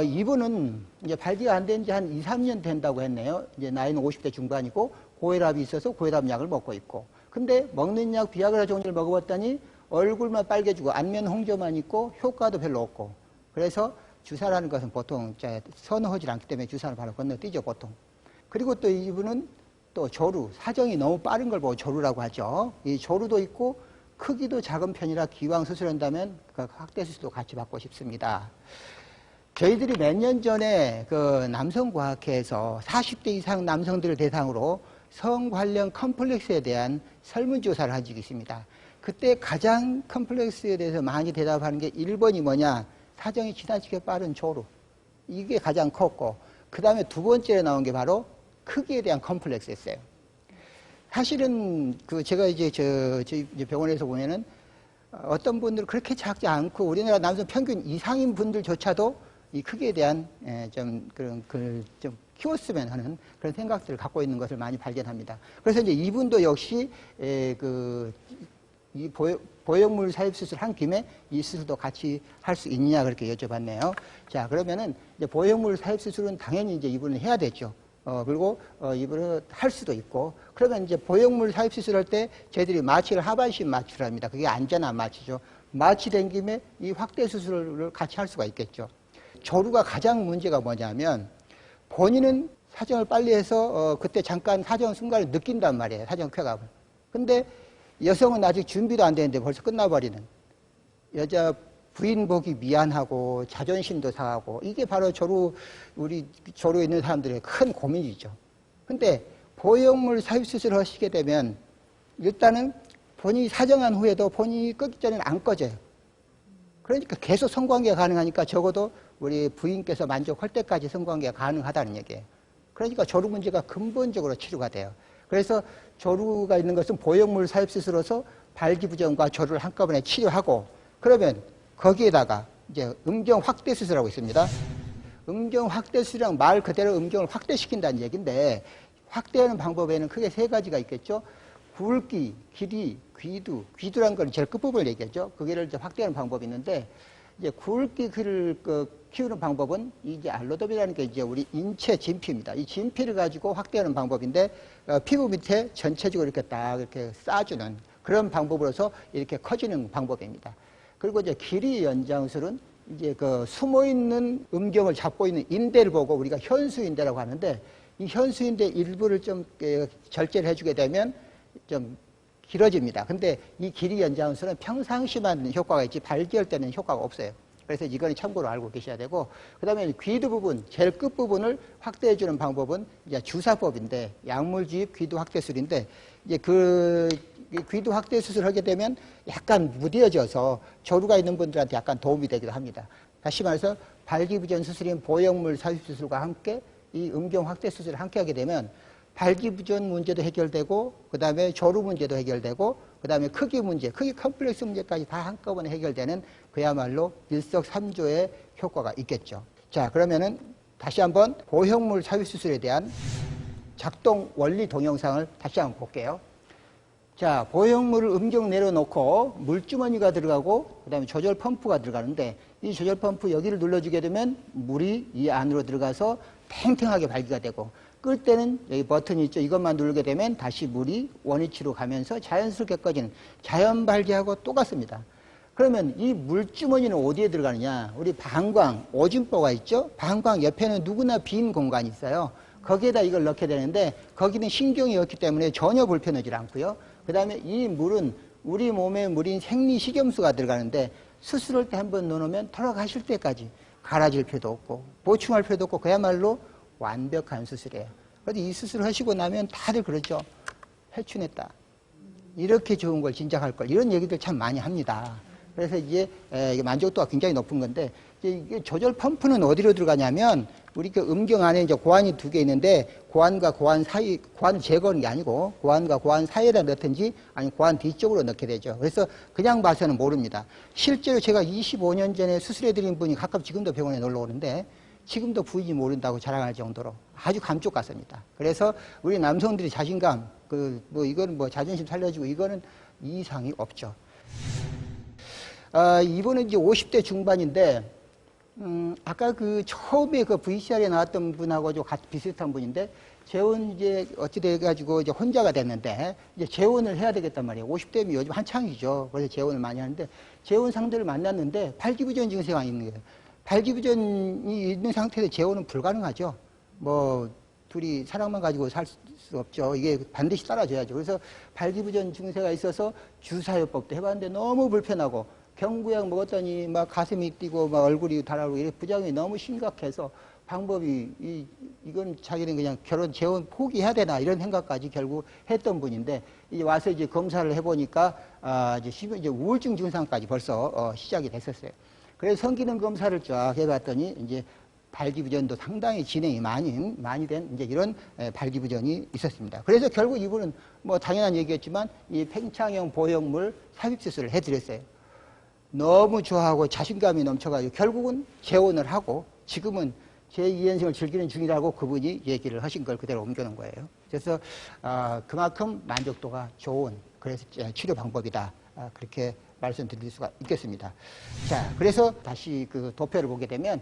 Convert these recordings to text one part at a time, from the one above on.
이분은 이제 발기가 안 된 지 한 2, 3년 된다고 했네요. 이제 나이는 50대 중반이고 고혈압이 있어서 고혈압 약을 먹고 있고. 근데 먹는 약 비아그라 종류를 먹어봤더니 얼굴만 빨개지고 안면 홍조만 있고 효과도 별로 없고. 그래서 주사라는 것은 보통 선호하지 않기 때문에 주사를 바로 건너뛰죠, 보통. 그리고 또 이분은 또 조루, 사정이 너무 빠른 걸 보고 조루라고 하죠. 이 조루도 있고 크기도 작은 편이라 기왕 수술한다면 그 확대 수술도 같이 받고 싶습니다. 저희들이 몇 년 전에 그 남성과학회에서 40대 이상 남성들을 대상으로 성 관련 컴플렉스에 대한 설문조사를 한 적이 있습니다. 그때 가장 컴플렉스에 대해서 많이 대답하는 게 1번이 뭐냐? 사정이 지나치게 빠른 조루. 이게 가장 컸고, 그 다음에 두 번째에 나온 게 바로 크기에 대한 컴플렉스였어요. 사실은 제가 이제 저희 병원에서 보면은 어떤 분들은 그렇게 작지 않고 우리나라 남성 평균 이상인 분들조차도 이 크기에 대한 좀 키웠으면 하는 그런 생각들을 갖고 있는 것을 많이 발견합니다. 그래서 이제 이분도 역시 이 보형물 삽입 수술 한 김에 이 수술도 같이 할 수 있느냐 그렇게 여쭤봤네요. 자, 그러면은 이제 보형물 삽입 수술은 당연히 이제 이분은 해야 되죠. 그리고 이분은 할 수도 있고, 그러면 이제 보형물 삽입 수술할 때 저희들이 마취를 하반신 마취를 합니다. 그게 안전한 마취죠. 마취된 김에 이 확대 수술을 같이 할 수가 있겠죠. 조루가 가장 문제가 뭐냐면 본인은 사정을 빨리 해서 그때 잠깐 사정 순간을 느낀단 말이에요. 사정 쾌감을. 근데 여성은 아직 준비도 안 되는데 벌써 끝나버리는, 여자 부인 보기 미안하고 자존심도 상하고, 이게 바로 우리 조루에 있는 사람들의 큰 고민이죠. 근데 보형물 삽입 수술을 하시게 되면 일단은 본인이 사정한 후에도 본인이 끄기 전에는 안 꺼져요. 그러니까 계속 성관계가 가능하니까 적어도 우리 부인께서 만족할 때까지 성관계가 가능하다는 얘기예요. 그러니까 조루 문제가 근본적으로 치료가 돼요. 그래서 조루가 있는 것은 보형물 삽입 수술로서 발기부전과 조루를 한꺼번에 치료하고, 그러면 거기에다가 이제 음경 확대 수술하고 있습니다. 음경 확대 수술이란 말 그대로 음경을 확대시킨다는 얘기인데, 확대하는 방법에는 크게 세 가지가 있겠죠. 굵기, 길이, 귀두. 귀두란 건 제일 끝부분을 얘기하죠. 그게를 이제 확대하는 방법이 있는데, 이제 굵기, 길을 키우는 방법은 이제 알로돔이라는 게 이제 우리 인체 진피입니다. 이 진피를 가지고 확대하는 방법인데, 피부 밑에 전체적으로 이렇게 딱 이렇게 쌓아주는 그런 방법으로서 이렇게 커지는 방법입니다. 그리고 이제 길이 연장술은 이제 숨어있는 음경을 잡고 있는 인대를 보고 우리가 현수인대라고 하는데, 이 현수인대 일부를 좀 절제를 해주게 되면 좀 길어집니다. 근데 이 길이 연장술은 평상시만 효과가 있지 발기할 때는 효과가 없어요. 그래서 이거는 참고로 알고 계셔야 되고, 그 다음에 귀두 부분, 제일 끝부분을 확대해주는 방법은 이제 주사법인데, 약물주입 귀두 확대술인데, 이제 귀두 확대 수술을 하게 되면 약간 무뎌져서 조루가 있는 분들한테 약간 도움이 되기도 합니다. 다시 말해서 발기부전 수술인 보형물 삽입 수술과 함께 이 음경 확대 수술을 함께 하게 되면 발기부전 문제도 해결되고, 그 다음에 조루 문제도 해결되고, 그 다음에 크기 문제, 크기 컴플렉스 문제까지 다 한꺼번에 해결되는 그야말로 일석삼조의 효과가 있겠죠. 자, 그러면은 다시 한번 보형물 삽입 수술에 대한 작동 원리 동영상을 다시 한번 볼게요. 자, 보형물을 음경 내려놓고 물주머니가 들어가고 그 다음에 조절 펌프가 들어가는데, 이 조절 펌프 여기를 눌러주게 되면 물이 이 안으로 들어가서 탱탱하게 발기가 되고, 끌 때는 여기 버튼이 있죠. 이것만 누르게 되면 다시 물이 원위치로 가면서 자연스럽게 꺼지는, 자연 발기하고 똑같습니다. 그러면 이 물주머니는 어디에 들어가느냐? 우리 방광, 오줌보가 있죠. 방광 옆에는 누구나 빈 공간이 있어요. 거기에다 이걸 넣게 되는데, 거기는 신경이 없기 때문에 전혀 불편하지 않고요. 그 다음에 이 물은 우리 몸에 물인 생리식염수가 들어가는데, 수술할 때 한번 넣어놓으면 돌아가실 때까지 갈아질 필요도 없고 보충할 필요도 없고 그야말로 완벽한 수술이에요. 그래서 이 수술을 하시고 나면 다들 그러죠. 회춘했다. 이렇게 좋은 걸 진작 할 걸. 이런 얘기들 참 많이 합니다. 그래서 이게 만족도가 굉장히 높은 건데, 이게 조절 펌프는 어디로 들어가냐면, 우리 음경 안에 이제 고환이 두 개 있는데, 고환과 고환 사이, 고환을 제거하는 게 아니고, 고환과 고환 사이에다 넣든지, 아니면 고환 뒤쪽으로 넣게 되죠. 그래서 그냥 봐서는 모릅니다. 실제로 제가 25년 전에 수술해드린 분이 가끔 지금도 병원에 놀러 오는데, 지금도 부인이 모른다고 자랑할 정도로 아주 감쪽 같습니다. 그래서 우리 남성들이 자신감, 이거는 자존심 살려주고, 이거는 이상이 없죠. 이분은 이제 50대 중반인데, 아까 그 처음에 그 VCR에 나왔던 분하고 좀 비슷한 분인데, 재혼 이제 어찌 돼가지고 이제 혼자가 됐는데, 이제 재혼을 해야 되겠단 말이에요. 50대면 요즘 한창이죠. 그래서 재혼을 많이 하는데, 재혼 상대를 만났는데, 발기부전 증세가 있는 거예요. 발기부전이 있는 상태에서 재혼은 불가능하죠. 뭐, 둘이 사랑만 가지고 살 수 없죠. 이게 반드시 따라줘야죠. 그래서 발기부전 증세가 있어서 주사요법도 해봤는데 너무 불편하고, 경구약 먹었더니 막 가슴이 뛰고 막 얼굴이 달아오르고 이렇게 부작용이 너무 심각해서 방법이 이건 자기는 그냥 결혼 재혼 포기해야 되나 이런 생각까지 결국 했던 분인데, 이제 와서 이제 검사를 해보니까 이제 우울증 증상까지 벌써 시작이 됐었어요. 그래서 성기능 검사를 쫙 해봤더니 이제 발기부전도 상당히 진행이 많이 된 이제 이런 발기부전이 있었습니다. 그래서 결국 이분은 뭐 당연한 얘기였지만 이 팽창형 보형물 삽입 수술을 해드렸어요. 너무 좋아하고 자신감이 넘쳐가지고 결국은 재혼을 하고 지금은 제2인생을 즐기는 중이라고 그분이 얘기를 하신 걸 그대로 옮겨놓은 거예요. 그래서 그만큼 만족도가 좋은 그래서 치료 방법이다. 그렇게 말씀드릴 수가 있겠습니다. 자, 그래서 다시 그 도표를 보게 되면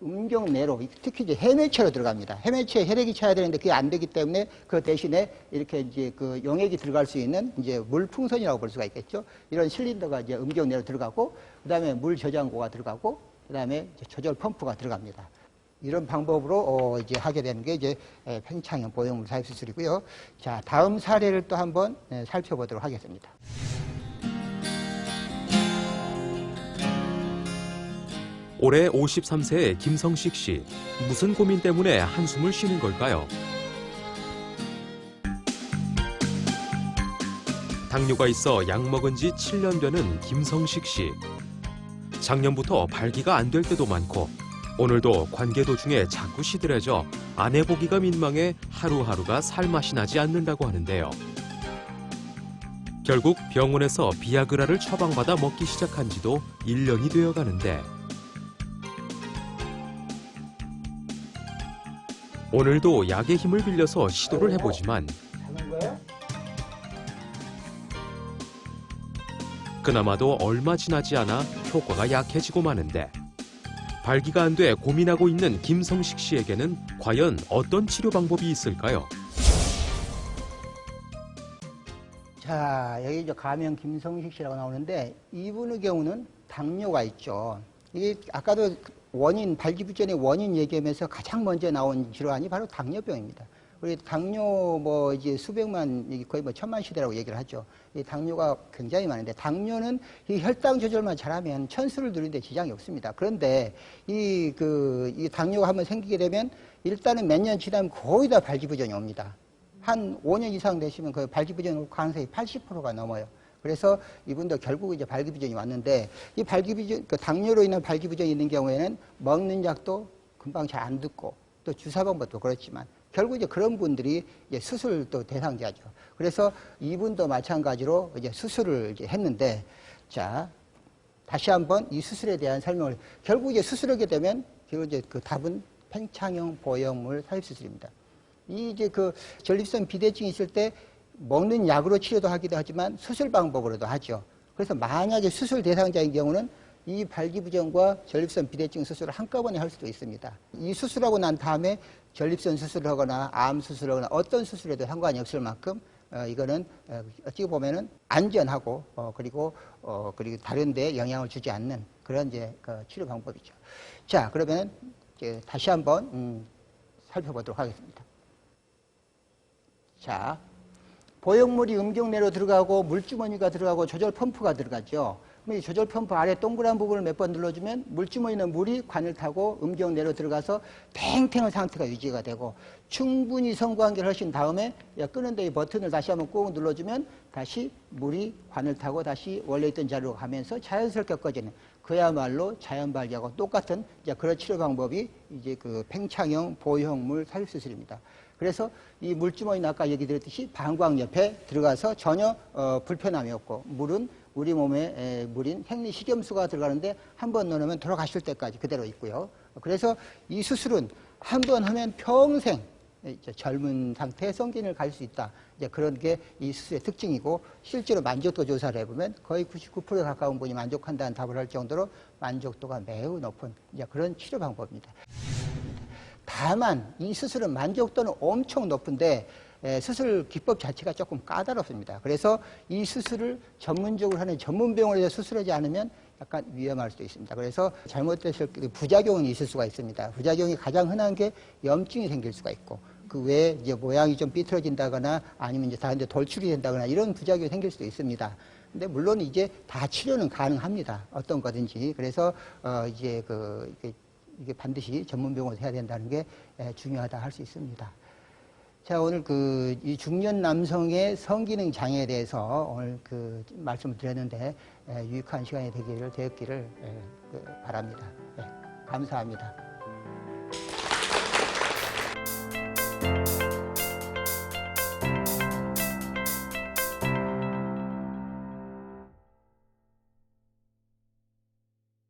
음경내로 특히 이제 해매체로 들어갑니다. 해매체에 혈액이 차야 되는데 그게 안 되기 때문에 그 대신에 이렇게 이제 그 용액이 들어갈 수 있는 이제 물풍선이라고 볼 수가 있겠죠. 이런 실린더가 이제 음경내로 들어가고, 그 다음에 물 저장고가 들어가고, 그 다음에 조절 펌프가 들어갑니다. 이런 방법으로 이제 하게 되는 게 이제 팽창형 보형물 삽입 수술이고요. 자, 다음 사례를 또 한번 살펴보도록 하겠습니다. 올해 53세의 김성식 씨, 무슨 고민 때문에 한숨을 쉬는 걸까요? 당뇨가 있어 약 먹은 지 7년 되는 김성식 씨. 작년부터 발기가 안 될 때도 많고 오늘도 관계 도중에 자꾸 시들해져 아내 보기가 민망해 하루하루가 살맛이 나지 않는다고 하는데요. 결국 병원에서 비아그라를 처방받아 먹기 시작한 지도 1년이 되어 가는데 오늘도 약의 힘을 빌려서 시도를 해보지만 그나마도 얼마 지나지 않아 효과가 약해지고 마는데 발기가 안 돼 고민하고 있는 김성식 씨에게는 과연 어떤 치료 방법이 있을까요? 자, 여기 이제 가명 김성식 씨라고 나오는데 이분의 경우는 당뇨가 있죠. 이게 아까도 발기부전의 원인 얘기하면서 가장 먼저 나온 질환이 바로 당뇨병입니다. 우리 당뇨 뭐 이제 수백만, 거의 뭐 천만 시대라고 얘기를 하죠. 이 당뇨가 굉장히 많은데 당뇨는 이 혈당 조절만 잘하면 천수를 누리는데 지장이 없습니다. 그런데 이 당뇨가 한번 생기게 되면 일단은 몇 년 지나면 거의 다 발기부전이 옵니다. 한 5년 이상 되시면 그 발기부전 올 가능성이 80%가 넘어요. 그래서 이분도 결국 이제 발기부전이 왔는데 이 발기부전, 그 당뇨로 인한 발기부전이 있는 경우에는 먹는 약도 금방 잘 안 듣고 또 주사 방법도 그렇지만 결국 이제 그런 분들이 이제 수술도 대상자죠. 그래서 이분도 마찬가지로 이제 수술을 이제 했는데, 자, 다시 한번 이 수술에 대한 설명을, 결국 이제 수술하게 되면 결국 이제 그 답은 팽창형 보형물 삽입 수술입니다. 이 이제 그 전립선 비대증이 있을 때 먹는 약으로 치료도 하기도 하지만 수술 방법으로도 하죠. 그래서 만약에 수술 대상자인 경우는 이 발기부전과 전립선 비대증 수술을 한꺼번에 할 수도 있습니다. 이 수술하고 난 다음에 전립선 수술을 하거나 암 수술을 하거나 어떤 수술에도 상관이 없을 만큼 이거는 어찌 보면은 안전하고 그리고 다른 데에 영향을 주지 않는 그런 이제 치료 방법이죠. 자, 그러면 이제 다시 한번 살펴보도록 하겠습니다. 자, 보형물이 음경내로 들어가고 물주머니가 들어가고 조절 펌프가 들어가죠. 이 조절 펌프 아래 동그란 부분을 몇 번 눌러주면 물주머니는 물이 관을 타고 음경내로 들어가서 탱탱한 상태가 유지가 되고, 충분히 성관계를 하신 다음에 끄는데 이 버튼을 다시 한번 꾹 눌러주면 다시 물이 관을 타고 다시 원래 있던 자리로 가면서 자연스럽게 꺼지는, 그야말로 자연 발기하고 똑같은 이제 그런 치료 방법이 이제 그 팽창형 보형물 삽입 수술입니다. 그래서 이 물주머니는 아까 얘기 드렸듯이 방광 옆에 들어가서 전혀 불편함이 없고, 물은 우리 몸에 물인 생리식염수가 들어가는데 한 번 넣으면 돌아가실 때까지 그대로 있고요. 그래서 이 수술은 한 번 하면 평생 이제 젊은 상태의 성기능을 가질 수 있다. 이제 그런 게 이 수술의 특징이고 실제로 만족도 조사를 해보면 거의 99% 가까운 분이 만족한다는 답을 할 정도로 만족도가 매우 높은 이제 그런 치료 방법입니다. 다만 이 수술은 만족도는 엄청 높은데 수술 기법 자체가 조금 까다롭습니다. 그래서 이 수술을 전문적으로 하는 전문 병원에서 수술하지 않으면 약간 위험할 수도 있습니다. 그래서 잘못됐을 부작용이 있을 수가 있습니다. 부작용이 가장 흔한 게 염증이 생길 수가 있고 그 외에 이제 모양이 좀 삐뚤어진다거나 아니면 이제 다른데 돌출이 된다거나 이런 부작용이 생길 수도 있습니다. 근데 물론 이제 다 치료는 가능합니다. 어떤 거든지. 그래서 이제 이게 반드시 전문 병원에서 해야 된다는 게 중요하다 할 수 있습니다. 자, 오늘 이 중년 남성의 성기능 장애에 대해서 오늘 말씀을 드렸는데 유익한 시간이 되었기를 바랍니다. 감사합니다.